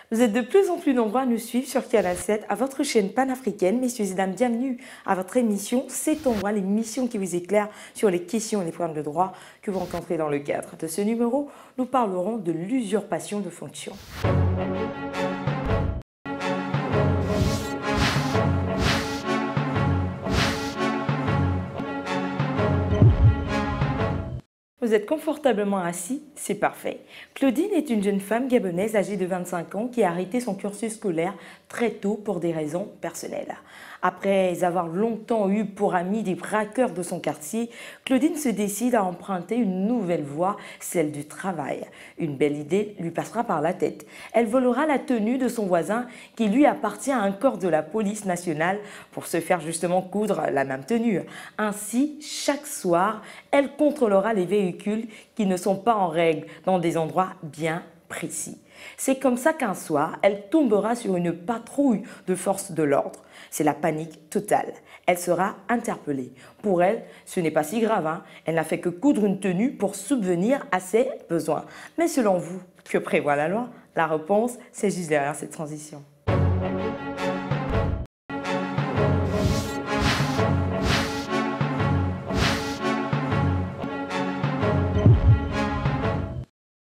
Vous êtes de plus en plus nombreux à nous suivre sur Canal 7, à votre chaîne panafricaine. Messieurs et dames, bienvenue à votre émission C'est ton droit, l'émission qui vous éclaire sur les questions et les problèmes de droit que vous rencontrez dans le cadre de ce numéro. Nous parlerons de l'usurpation de fonction. Vous êtes confortablement assis, c'est parfait. Claudine est une jeune femme gabonaise âgée de 25 ans qui a arrêté son cursus scolaire très tôt pour des raisons personnelles. Après avoir longtemps eu pour amis des braqueurs de son quartier, Claudine se décide à emprunter une nouvelle voie, celle du travail. Une belle idée lui passera par la tête. Elle volera la tenue de son voisin qui lui appartient à un corps de la police nationale pour se faire justement coudre la même tenue. Ainsi, chaque soir, elle contrôlera les véhicules qui ne sont pas en règle dans des endroits bien précis. C'est comme ça qu'un soir, elle tombera sur une patrouille de forces de l'ordre. C'est la panique totale. Elle sera interpellée. Pour elle, ce n'est pas si grave, hein. Elle n'a fait que coudre une tenue pour subvenir à ses besoins. Mais selon vous, que prévoit la loi? La réponse, c'est juste derrière cette transition.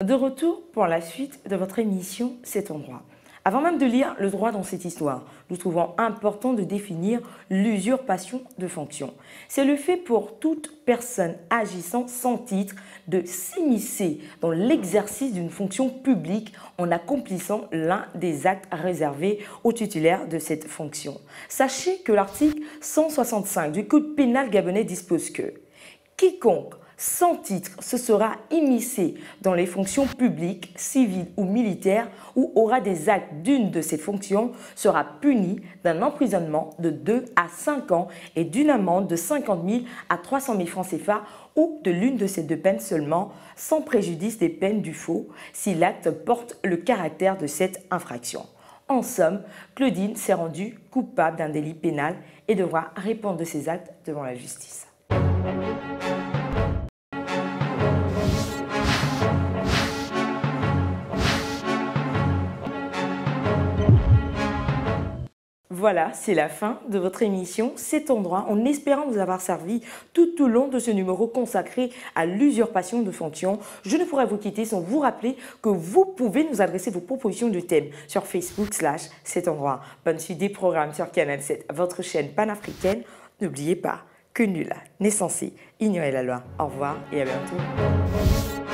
De retour pour la suite de votre émission C'est ton droit. Avant même de lire le droit dans cette histoire, nous trouvons important de définir l'usurpation de fonction. C'est le fait pour toute personne agissant sans titre de s'immiscer dans l'exercice d'une fonction publique en accomplissant l'un des actes réservés aux titulaires de cette fonction. Sachez que l'article 165 du Code pénal gabonais dispose que quiconque sans titre se sera immiscé dans les fonctions publiques, civiles ou militaires ou aura des actes d'une de ces fonctions sera puni d'un emprisonnement de 2 à 5 ans et d'une amende de 50 000 à 300 000 francs CFA ou de l'une de ces deux peines seulement, sans préjudice des peines du faux, si l'acte porte le caractère de cette infraction. En somme, Claudine s'est rendue coupable d'un délit pénal et devra répondre de ses actes devant la justice. Voilà, c'est la fin de votre émission C'est ton droit, en espérant vous avoir servi tout au long de ce numéro consacré à l'usurpation de fonction. Je ne pourrais vous quitter sans vous rappeler que vous pouvez nous adresser vos propositions de thèmes sur Facebook / C'est ton droit. Bonne suite des programmes sur Canal 7, votre chaîne panafricaine. N'oubliez pas que nul n'est censé ignorer la loi. Au revoir et à bientôt.